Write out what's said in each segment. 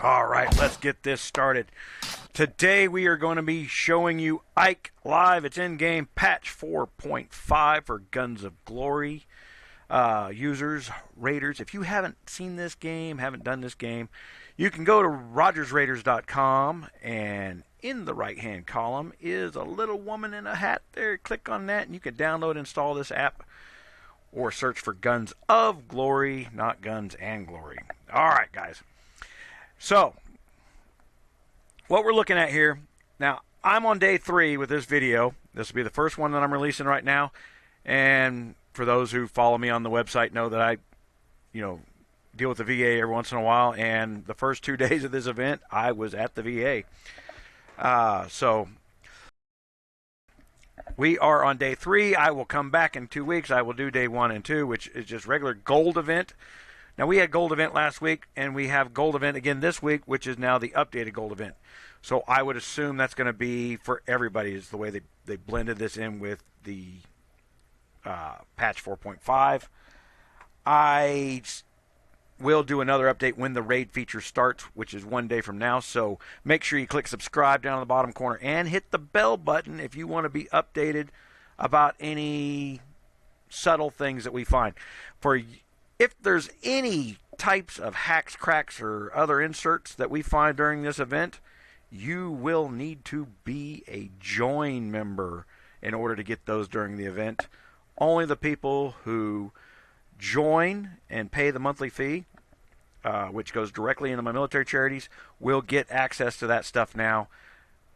All right, let's get this started. Today we are going to be showing you Ike live. It's in-game patch 4.5 for Guns of Glory users, raiders. If you haven't seen this game, haven't done this game, you can go to rogersraiders.com, and in the right-hand column is a little woman in a hat there. Click on that and you can download and install this app, or search for Guns of Glory, not Guns and Glory. All right, guys. So, what we're looking at here, now, I'm on day 3 with this video. This will be the first one that I'm releasing right now. And for those who follow me on the website know that I, deal with the VA every once in a while. And the first 2 days of this event, I was at the VA. So, we are on day 3. I will come back in 2 weeks. I will do day 1 and 2, which is just regular gold event. Now, we had gold event last week, and we have gold event again this week, which is now the updated gold event. So I would assume that's going to be for everybody, is the way they blended this in with the patch 4.5. I will do another update when the raid feature starts, which is 1 day from now. So make sure you click subscribe down in the bottom corner and hit the bell button if you want to be updated about any subtle things that we find. If there's any types of hacks, cracks, or other inserts that we find during this event, you will need to be a join member in order to get those during the event. Only the people who join and pay the monthly fee, which goes directly into my military charities, will get access to that stuff now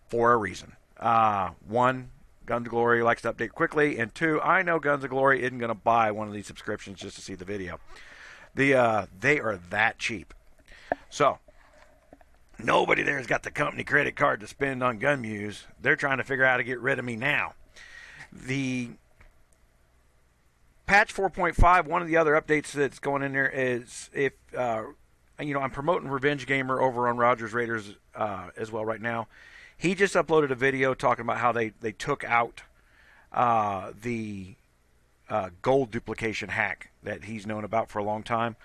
for a reason. 1, Guns of Glory likes to update quickly, and 2, I know Guns of Glory isn't going to buy one of these subscriptions just to see the video. They are that cheap. So, nobody there has got the company credit card to spend on gun muse. They're trying to figure out how to get rid of me now. The patch 4.5, one of the other updates that's going in there is if, I'm promoting Revenge Gamer over on Rogers Raiders as well right now. He just uploaded a video talking about how they took out the gold duplication hack that he's known about for a long time.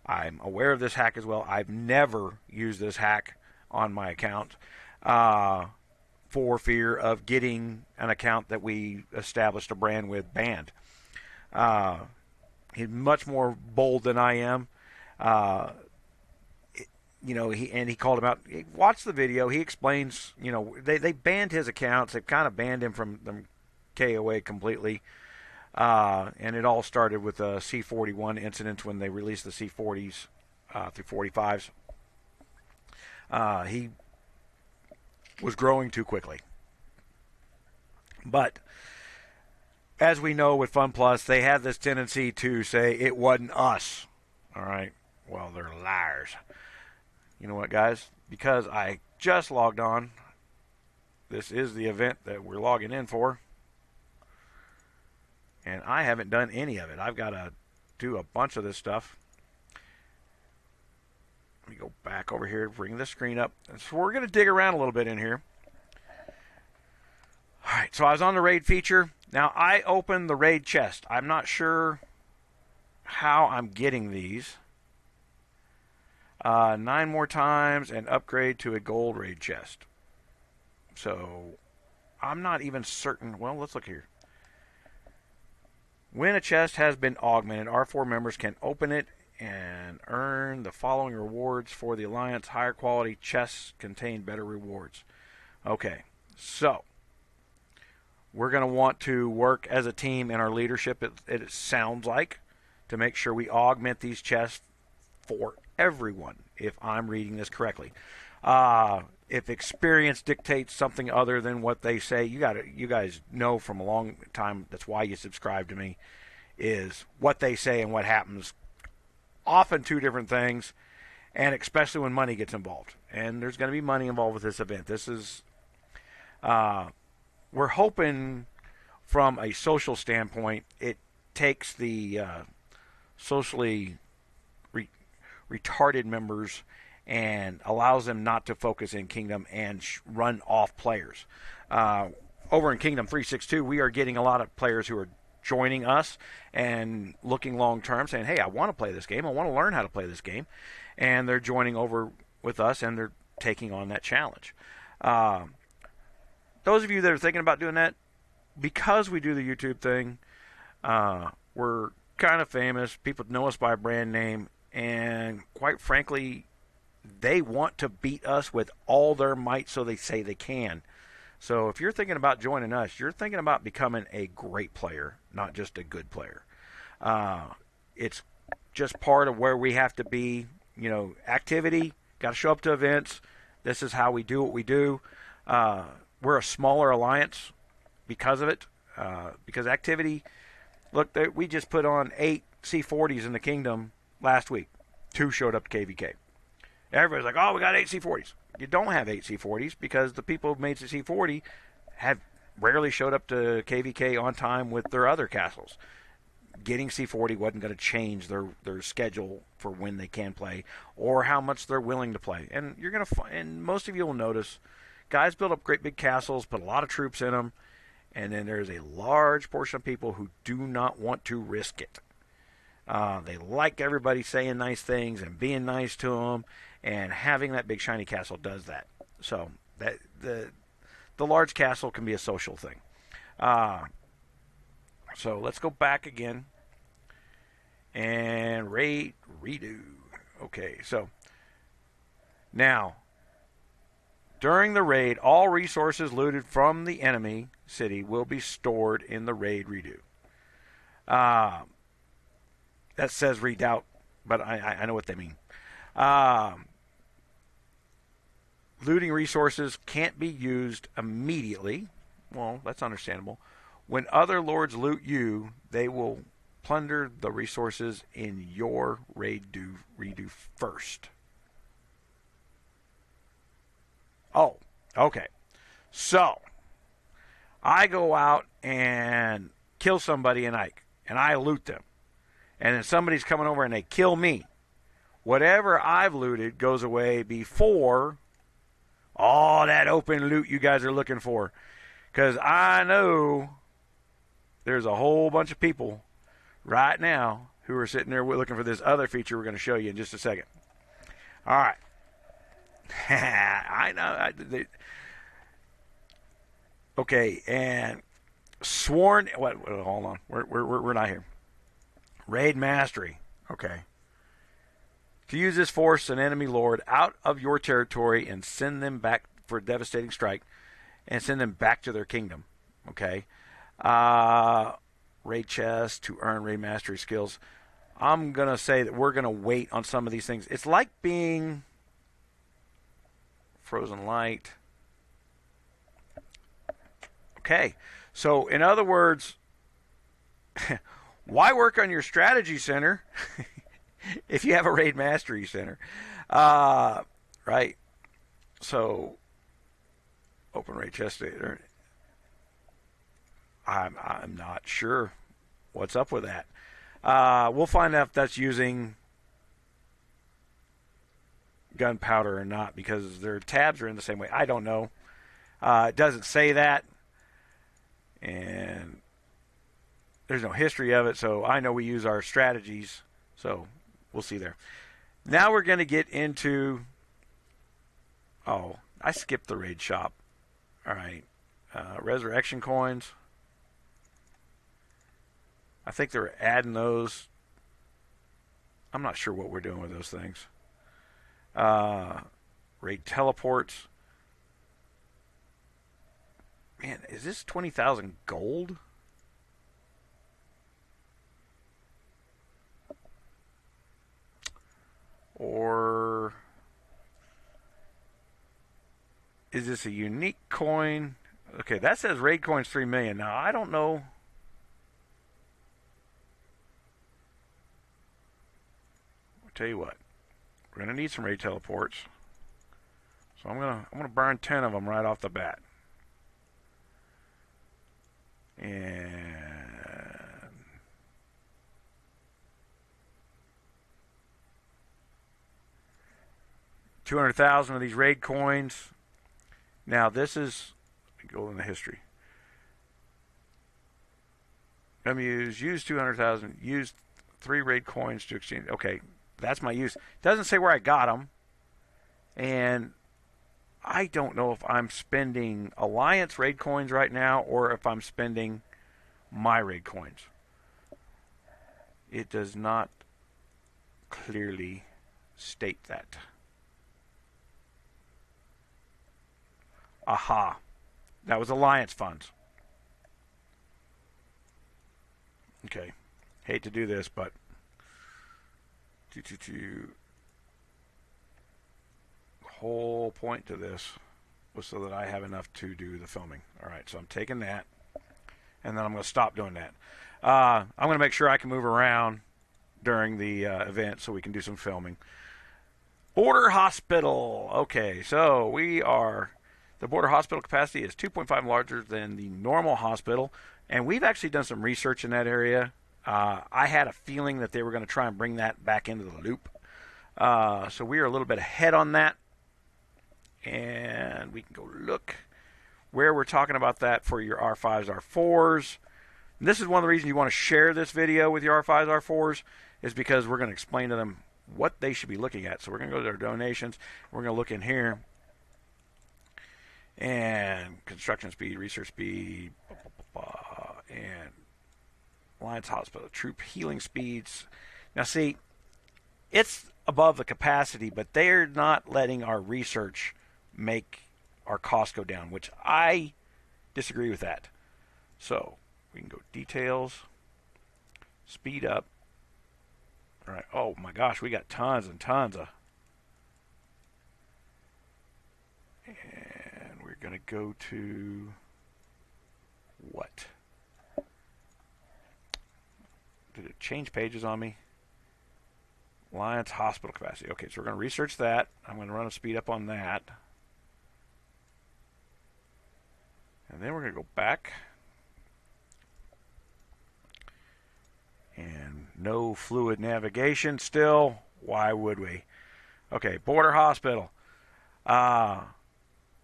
I'm aware of this hack as well. I've never used this hack on my account for fear of getting an account that we established a brand with banned. He's much more bold than I am. He called him out. Watch the video. He explains, they banned his accounts. They've kind of banned him from KOA completely. And it all started with a C41 incident when they released the C40s through 45s. He was growing too quickly. But as we know with Fun Plus, they have this tendency to say it wasn't us. All right. Well, they're liars. You know what, guys? Because I just logged on, this is the event that we're logging in for, and I haven't done any of it. I've got to do a bunch of this stuff. Let me go back over here, bring the screen up. So we're going to dig around a little bit in here. All right, so I was on the raid feature. Now, I opened the raid chest. I'm not sure how I'm getting these. 9 more times and upgrade to a gold raid chest. So, I'm not even certain. Well, let's look here. When a chest has been augmented, R4 members can open it and earn the following rewards for the Alliance. Higher quality chests contain better rewards. Okay, so we're going to want to work as a team in our leadership, it sounds like, to make sure we augment these chests for everyone, if I'm reading this correctly. If experience dictates something other than what they say, you guys know from a long time, that's why you subscribe to me, is what they say and what happens. Often 2 different things, and especially when money gets involved. And there's going to be money involved with this event. This is, we're hoping from a social standpoint, it takes the socially retarded members and allows them not to focus in Kingdom and run off players. Over in Kingdom 362, we are getting a lot of players who are joining us and looking long term, saying, hey, I want to play this game. I want to learn how to play this game. And they're joining over with us, and they're taking on that challenge. Those of you that are thinking about doing that, because we do the YouTube thing, we're kind of famous. People know us by a brand name, and quite frankly, they want to beat us with all their might, so they say they can. So if you're thinking about joining us, you're thinking about becoming a great player, not just a good player. It's just part of where we have to be. Activity, got to show up to events. This is how we do what we do. We're a smaller alliance because of it. Because activity, look, we just put on 8 C40s in the Kingdom last week. 2 showed up to KVK. Everybody's like, oh, we got 8 C40s. You don't have 8 C40s because the people who made the C40 have rarely showed up to KVK on time with their other castles. Getting C40 wasn't going to change their schedule for when they can play or how much they're willing to play. And you're going to and most of you will notice guys build up great big castles, put a lot of troops in them, and then there's a large portion of people who do not want to risk it. They like everybody saying nice things and being nice to them, and having that big shiny castle does that. So that the large castle can be a social thing. So let's go back again and raid redo. Okay, so now during the raid, all resources looted from the enemy city will be stored in the raid redo. That says redoubt, but I know what they mean. Looting resources can't be used immediately. Well, that's understandable. When other lords loot you, they will plunder the resources in your raid redo first. Oh, okay. So, I go out and kill somebody in Ike, and I loot them. And then somebody's coming over and they kill me. Whatever I've looted goes away before all that open loot you guys are looking for. Because I know there's a whole bunch of people right now who are sitting there looking for this other feature we're going to show you in just a second. All right. I know. Okay, and sworn. What? Hold on. We're not here. Raid mastery. Okay. To use this, force an enemy lord out of your territory and send them back for a devastating strike, and send them back to their kingdom. Okay. Raid chest to earn raid mastery skills. I'm gonna say that we're gonna wait on some of these things. It's like being Frozen Light. Okay. So in other words, why work on your strategy center if you have a raid mastery center? Right. So open raid chest. I'm not sure what's up with that. We'll find out if that's using gunpowder or not, because their tabs are in the same way. I don't know. It doesn't say that, and there's no history of it, so I know we use our strategies, so we'll see there. Now we're going to get into... Oh, I skipped the raid shop. All right. Resurrection coins. I think they're adding those. I'm not sure what we're doing with those things. Raid teleports. Man, is this 20,000 gold? Or is this a unique coin? Okay, that says raid coins 3 million. Now, I don't know. I'll tell you what. We're going to need some raid teleports. So I'm going to burn 10 of them right off the bat. And 200,000 of these raid coins. Now this is, go in the history. Use 200,000. Use 3 raid coins to exchange. Okay, that's my use. Doesn't say where I got them. And I don't know if I'm spending Alliance raid coins right now or if I'm spending my raid coins. It does not clearly state that. Aha. That was Alliance funds. Okay. Hate to do this, but whole point to this was so that I have enough to do the filming. All right, so I'm taking that, and then I'm going to stop doing that. I'm going to make sure I can move around during the event so we can do some filming. Border Hospital. Okay, so the border hospital capacity is 2.5 larger than the normal hospital, and we've actually done some research in that area. I had a feeling that they were going to try and bring that back into the loop. So we are a little bit ahead on that. And we can go look where we're talking about that for your R5s, R4s. And this is one of the reasons you want to share this video with your R5s, R4s, is because we're going to explain to them what they should be looking at. So we're going to go to their donations. We're going to look in here. And construction speed, research speed, and Alliance Hospital, troop healing speeds. Now see, it's above the capacity, but they're not letting our research make our costs go down, which I disagree with that. So we can go details, speed up. All right. Oh my gosh, we got tons and tons of. And we're going to go to what? Did it change pages on me? Alliance Hospital capacity. Okay, so we're going to research that. I'm going to run a speed up on that. And then we're going to go back. And no fluid navigation still. Why would we? Okay, border hospital.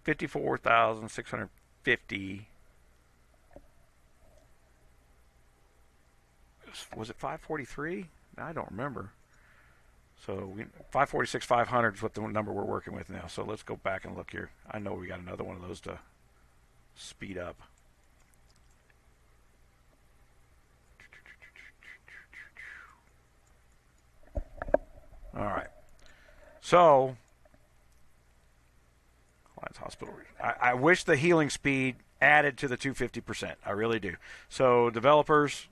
54,650. Was it 543? I don't remember. So 546,500 is what the number we're working with now. So let's go back and look here. I know we got another one of those to speed up. All right. So Alliance Hospital. I wish the healing speed added to the 250%. I really do. So developers,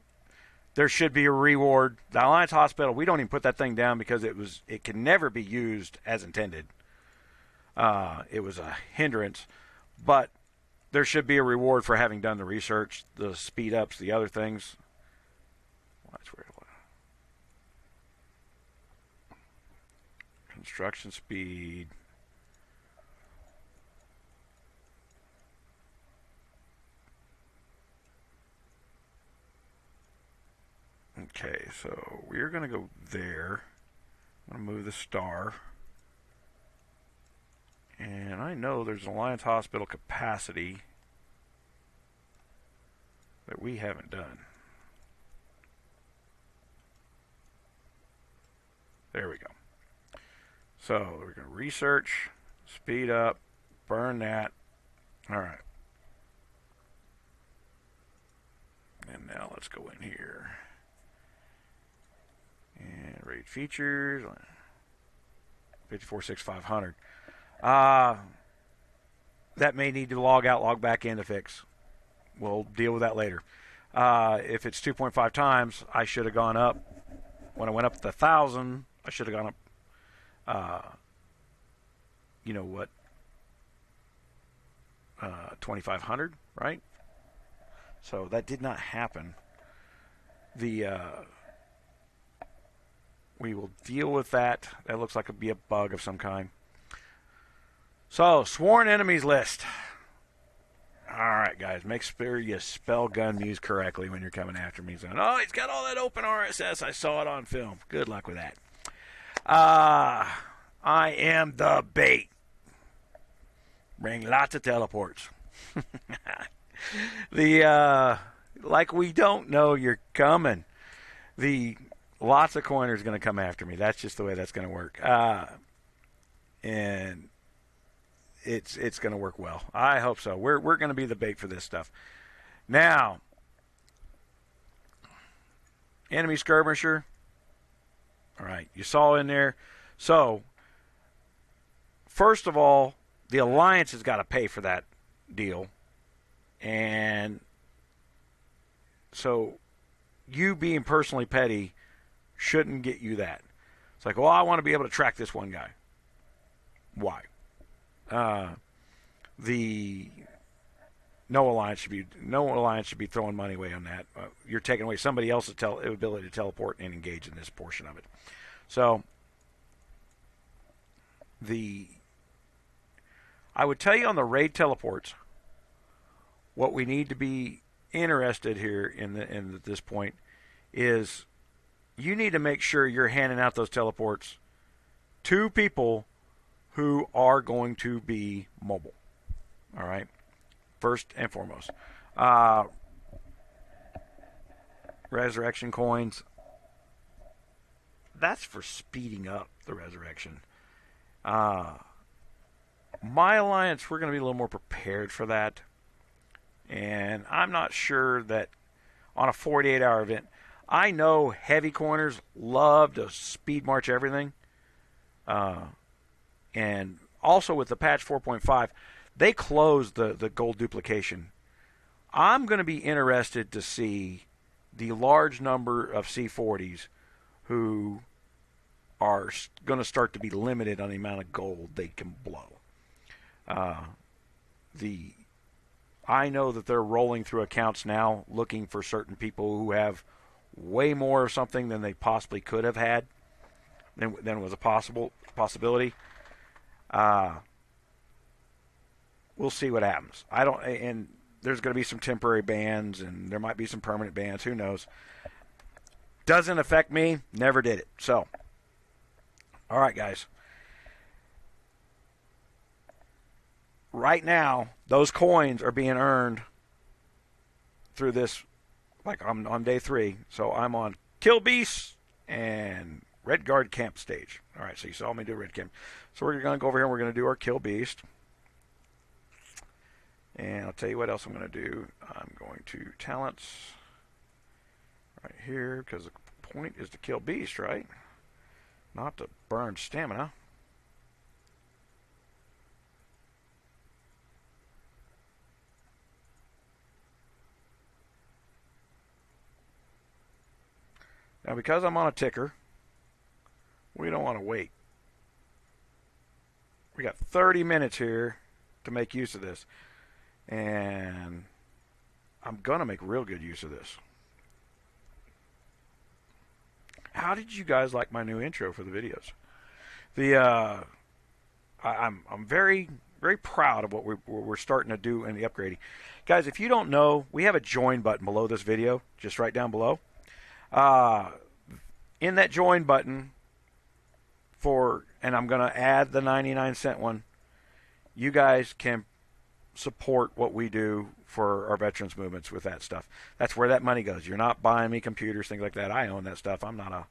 there should be a reward. The Alliance Hospital, we don't even put that thing down because it can never be used as intended. It was a hindrance, but there should be a reward for having done the research, the speed ups, the other things. That's weird. Construction speed. Okay, so we're going to go there. I'm going to move the star. And I know there's an Alliance Hospital capacity that we haven't done. There we go. So we're going to research, speed up, burn that. All right. And now let's go in here. And raid features, 54,600. That may need to log out, log back in to fix. We'll deal with that later. If it's 2.5 times, I should have gone up. When I went up to 1,000, I should have gone up. You know what? 2,500, right? So that did not happen. We will deal with that. That looks like it'd be a bug of some kind. So, sworn enemies list. All right, guys, make sure you spell gun muse correctly when you're coming after me. Saying, oh, he's got all that open RSS. I saw it on film. Good luck with that. I am the bait. Bring lots of teleports. Like we don't know you're coming. Lots of coiners going to come after me. That's just the way that's going to work. and it's going to work well. I hope so. We're going to be the bait for this stuff. Now, enemy skirmisher. All right, you saw in there. So, first of all, the Alliance has got to pay for that deal. And so, you being personally petty shouldn't get you that. It's like, well, I want to be able to track this one guy. Why? No alliance should be throwing money away on that. You're taking away somebody else's ability to teleport and engage in this portion of it. So, I would tell you on the raid teleports, what we need to be interested here in this point is you need to make sure you're handing out those teleports to people who are going to be mobile. All right? First and foremost. Resurrection coins. That's for speeding up the resurrection. My Alliance, we're going to be a little more prepared for that. And I'm not sure that on a 48-hour event, I know heavy coiners love to speed march everything. And also with the patch 4.5, they closed the gold duplication. I'm going to be interested to see the large number of C40s who are going to start to be limited on the amount of gold they can blow. I know that they're rolling through accounts now looking for certain people who have way more of something than they possibly could have had than was a possibility. We'll see what happens. And there's going to be some temporary bans, and there might be some permanent bans. Who knows? Doesn't affect me. Never did it. So, all right, guys. Right now, those coins are being earned through this. Like I'm on day 3, so I'm on Kill Beast and RedGuard camp stage. All right, so you saw me do Red Camp. So we're going to go over here and we're going to do our Kill Beast. And I'll tell you what else I'm going to do. I'm going to talents right here because the point is to kill Beast, right? Not to burn stamina. Now, because I'm on a ticker, we don't want to wait. We got 30 minutes here to make use of this. And I'm going to make real good use of this. How did you guys like my new intro for the videos? I'm very, very proud of what we're starting to do in the upgrading. Guys, if you don't know, we have a join button below this video, just right down below. In that join button and I'm going to add the 99-cent one, you guys can support what we do for our veterans movements with that stuff. That's where that money goes. You're not buying me computers, things like that. I own that stuff. I'm not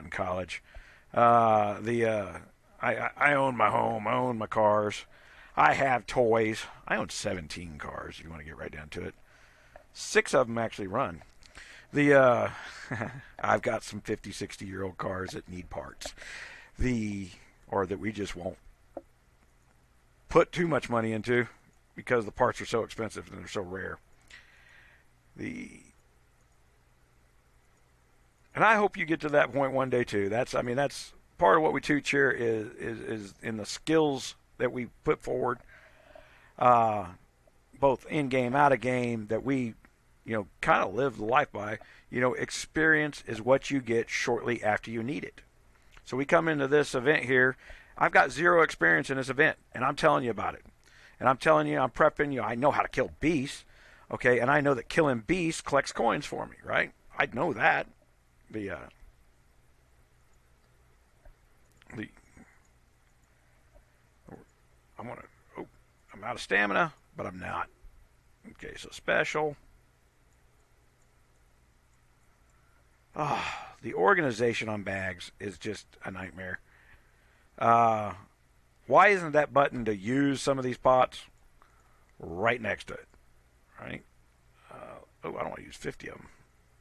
in college. I own my home. I own my cars. I have toys. I own 17 cars, if you want to get right down to it. 6 of them actually run. I've got some 50, 60-year-old cars that need parts. Or that we just won't put too much money into because the parts are so expensive and they're so rare. And I hope you get to that point one day too. That's part of what we teach here is in the skills that we put forward, both in game, out of game, that we, kind of live the life by. Experience is what you get shortly after you need it. So we come into this event here. I've got 0 experience in this event, and I'm telling you about it. And I'm telling you, I'm prepping you. I know how to kill beasts, okay? And I know that killing beasts collects coins for me, right? I know that. I'm out of stamina, but I'm not. Okay, so special. The organization on bags is just a nightmare. Why isn't that button to use some of these pots right next to it? Right? Oh, I don't want to use 50 of them.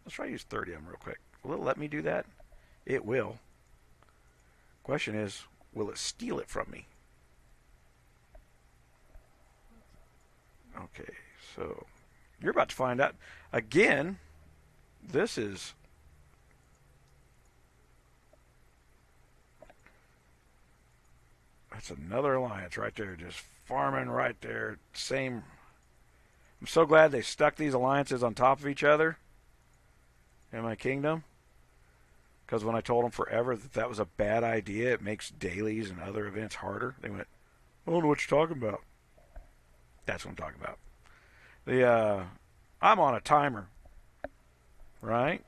Let's try to use 30 of them real quick. Will it let me do that? It will. Question is, will it steal it from me? Okay, so you're about to find out. Again, this is... That's another alliance right there, just farming right there. Same. I'm so glad they stuck these alliances on top of each other in my kingdom. Because when I told them forever that that was a bad idea, it makes dailies and other events harder, they went, I don't know what you're talking about. That's what I'm talking about. I'm on a timer, right?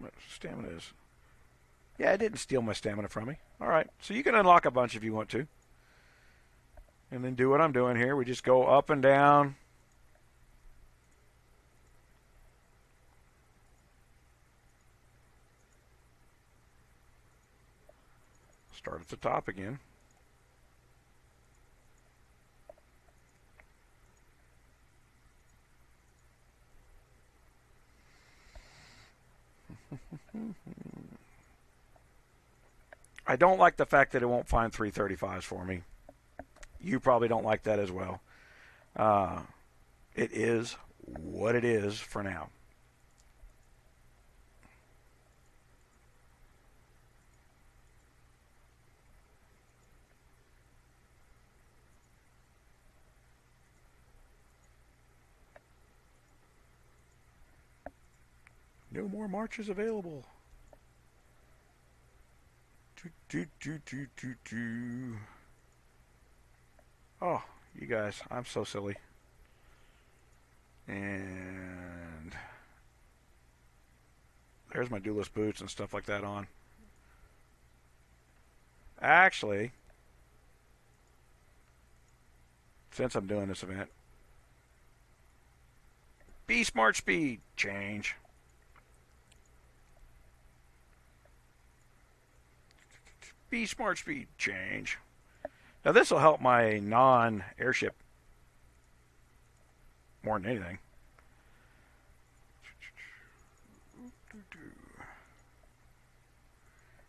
My stamina is. Yeah, it didn't steal my stamina from me. All right, so you can unlock a bunch if you want to. And then do what I'm doing here. We just go up and down. Start at the top again. I don't like the fact that it won't find 335s for me. You probably don't like that as well. It is what it is for now. No more marches available. Oh, you guys, I'm so silly. And there's my duelist boots and stuff like that on. Actually, since I'm doing this event, Beast March speed change. Beast March speed change. Now this will help my non-airship more than anything.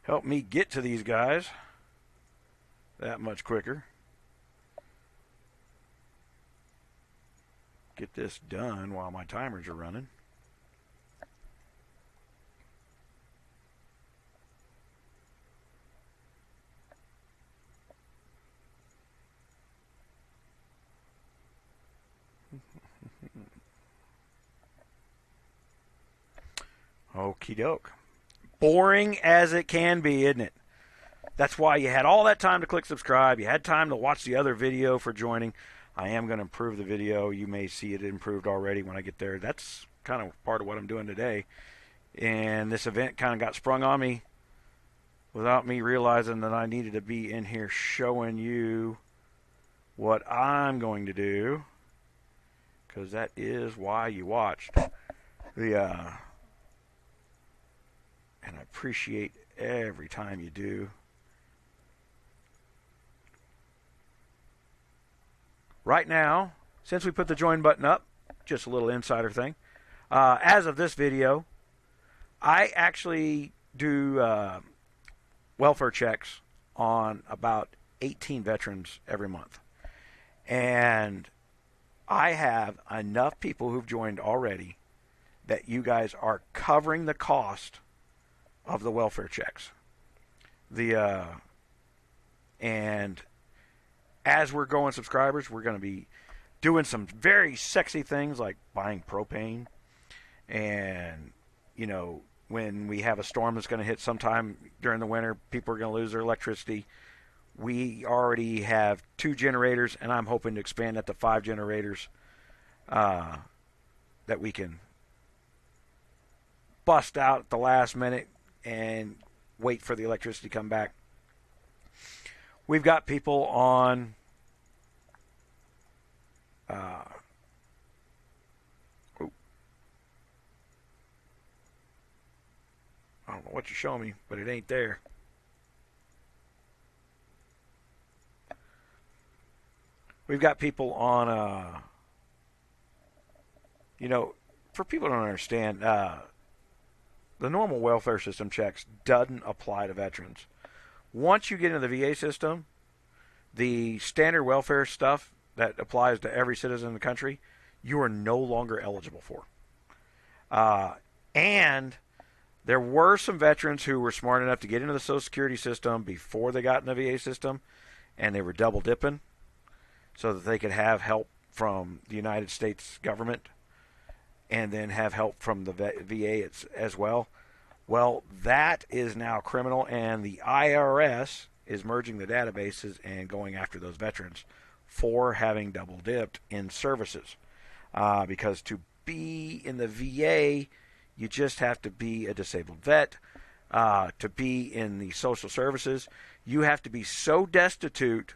Help me get to these guys that much quicker. Get this done while my timers are running. Okie doke. Boring as it can be, isn't it? That's why you had all that time to click subscribe. You had time to watch the other video for joining. I am going to improve the video. You may see it improved already when I get there. That's kind of part of what I'm doing today. And this event kind of got sprung on me without me realizing that I needed to be in here showing you what I'm going to do, because that is why you watched. And I appreciate every time you do. Right now, since we put the join button up, just a little insider thing. As of this video, I actually do welfare checks on about 18 veterans every month. And I have enough people who've joined already that you guys are covering the cost of the welfare checks. And as we're growing subscribers, we're going to be doing some very sexy things like buying propane. And, you know, when we have a storm that's going to hit sometime during the winter, people are going to lose their electricity. We already have 2 generators, and I'm hoping to expand that to 5 generators that we can bust out at the last minute and wait for the electricity to come back. We've got people on what you're showing me, but it ain't there. We've got people on, for people who don't understand, the normal welfare system checks doesn't apply to veterans. Once you get into the VA system, the standard welfare stuff that applies to every citizen in the country, you are no longer eligible for. And there were some veterans who were smart enough to get into the Social Security system before they got in the VA system, and they were double dipping so that they could have help from the United States government and then have help from the VA as well. Well, that is now criminal, and the IRS is merging the databases and going after those veterans for having double dipped in services. Because to be in the VA, you just have to be a disabled vet. To be in the social services, you have to be so destitute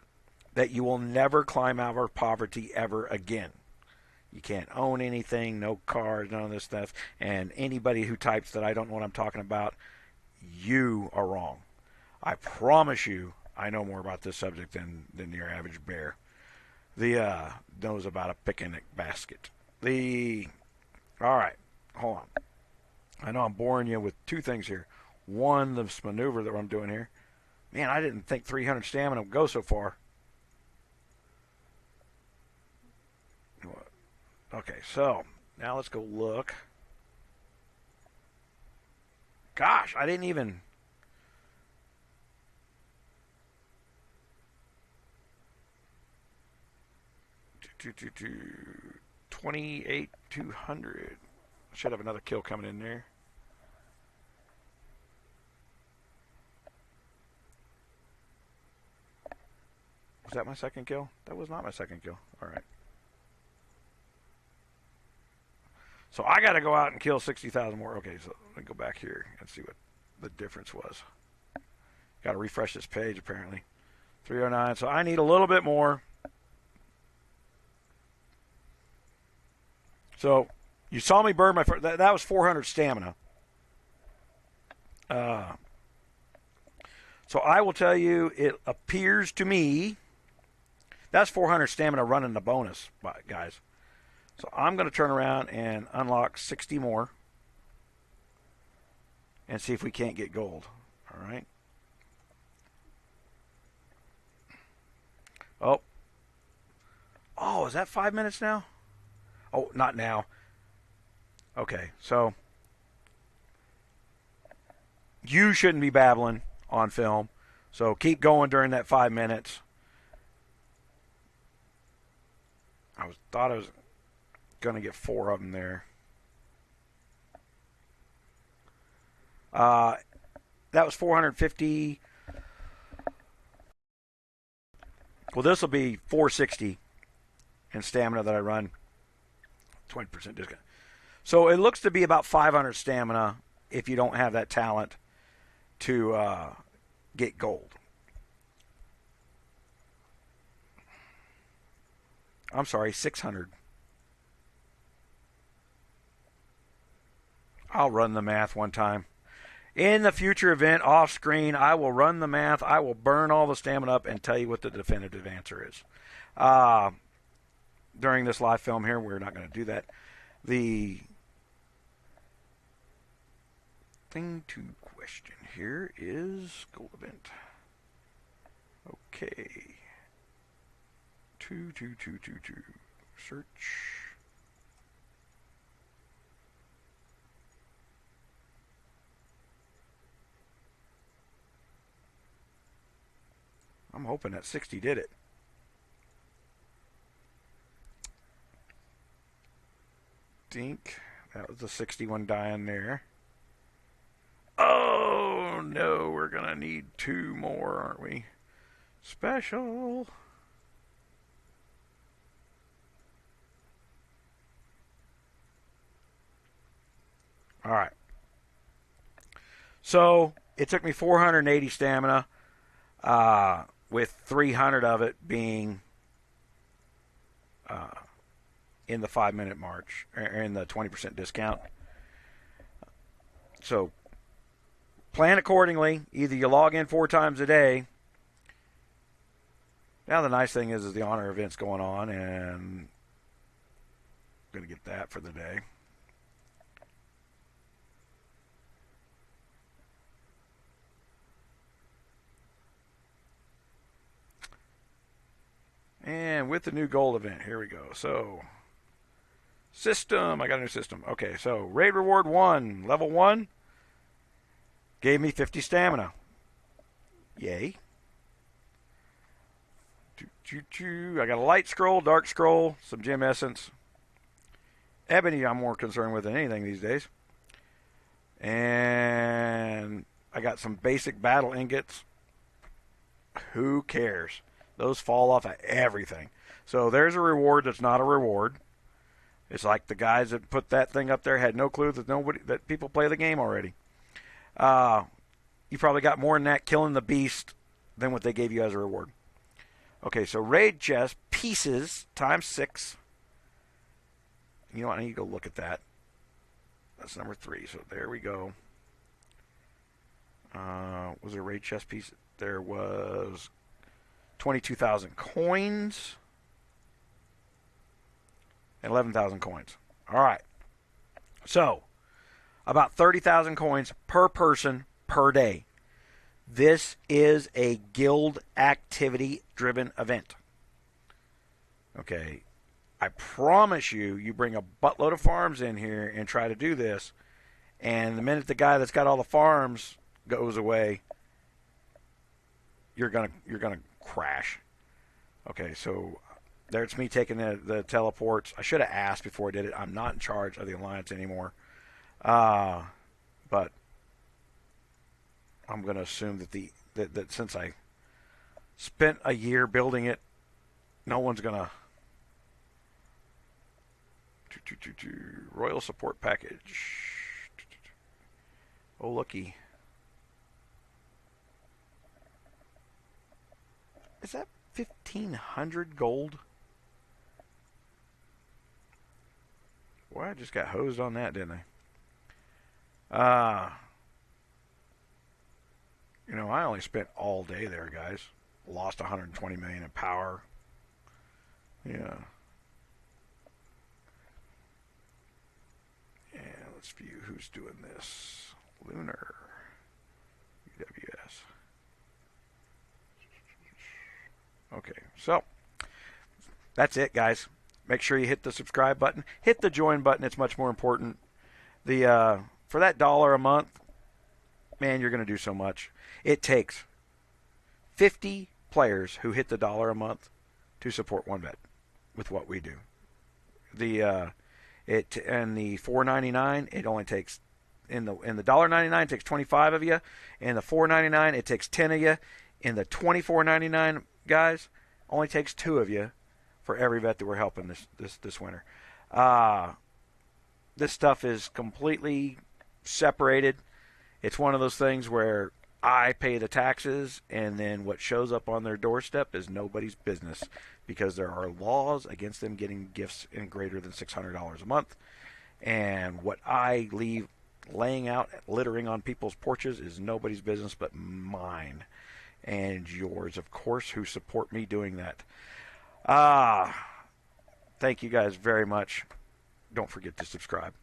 that you will never climb out of poverty ever again. You can't own anything, no cars, none of this stuff. And anybody who types that I don't know what I'm talking about, you are wrong. I promise you, I know more about this subject than your average bear. Knows about a picnic basket. All right, hold on. I know I'm boring you with two things here. One, this maneuver that I'm doing here. Man, I didn't think 300 stamina would go so far. Okay, so now let's go look. Gosh, I didn't even... 28,200. Should have another kill coming in there. Was that my second kill? That was not my second kill. All right. So I got to go out and kill 60,000 more. Okay, so let me go back here and see what the difference was. Got to refresh this page apparently. 309. So I need a little bit more. So you saw me burn my first. That was 400 stamina. So I will tell you, it appears to me that's 400 stamina running the bonus, guys. So I'm going to turn around and unlock 60 more and see if we can't get gold. All right. Oh, is that 5 minutes now? Oh, not now. Okay, so you shouldn't be babbling on film. So keep going during that 5 minutes. Thought I was going to get 4 of them there. That was 450. Well, this will be 460 in stamina that I run. 20% discount. So it looks to be about 500 stamina if you don't have that talent to get gold. I'm sorry, 600. I'll run the math one time. In the future event, off screen, I will run the math. I will burn all the stamina up and tell you what the definitive answer is. During this live film here, we're not going to do that. The thing to question here is gold event. Okay. 22222. Search. I'm hoping that 60 did it. Dink. That was the 61 dying there. Oh, no. We're going to need 2 more, aren't we? Special. All right. So it took me 480 stamina, with 300 of it being in the 5 minute march, or in the 20% discount. So plan accordingly. Either you log in 4 times a day. Now the nice thing is the honor event's going on, and I'm going to get that for the day. And with the new gold event, here we go. So, system, I got a new system. Okay, so raid reward 1, level 1, gave me 50 stamina. Yay. I got a light scroll, dark scroll, some gem essence. Ebony I'm more concerned with than anything these days. And I got some basic battle ingots. Who cares? Those fall off of everything. So there's a reward that's not a reward. It's like the guys that put that thing up there had no clue that people play the game already. You probably got more than that killing the beast than what they gave you as a reward. Okay, so raid chest pieces times 6. You know what? I need to go look at that. That's number 3. So there we go. Was there a raid chest piece? There was 22,000 coins and 11,000 coins. All right. So, about 30,000 coins per person per day. This is a guild activity-driven event. Okay. I promise you bring a buttload of farms in here and try to do this, and the minute the guy that's got all the farms goes away, you're gonna crash. Okay, so there's me taking the teleports. I should have asked before I did it. I'm not in charge of the Alliance anymore. But I'm going to assume that since I spent a year building it, no one's going to... Royal support package. Oh, looky. Is that 1,500 gold? Boy, I just got hosed on that, didn't I? You know, I only spent all day there, guys. Lost 120 million in power. Yeah. And let's view who's doing this. Lunar. UWS. Okay, so that's it, guys. Make sure you hit the subscribe button. Hit the join button. It's much more important. For that $1 a month, man, you're going to do so much. It takes 50 players who hit the $1 a month to support OneBet with what we do. And the $4.99, it only takes in the $1.99 it takes 25 of you. In the $4.99, it takes 10 of you. In the $24.99, guys, only takes 2 of you for every vet that we're helping this winter. This stuff is completely separated. It's one of those things where I pay the taxes, and then what shows up on their doorstep is nobody's business, because there are laws against them getting gifts in greater than $600 a month. And what I leave laying out, littering on people's porches, is nobody's business but mine and yours, of course, who support me doing that. Thank you guys very much. Don't forget to subscribe.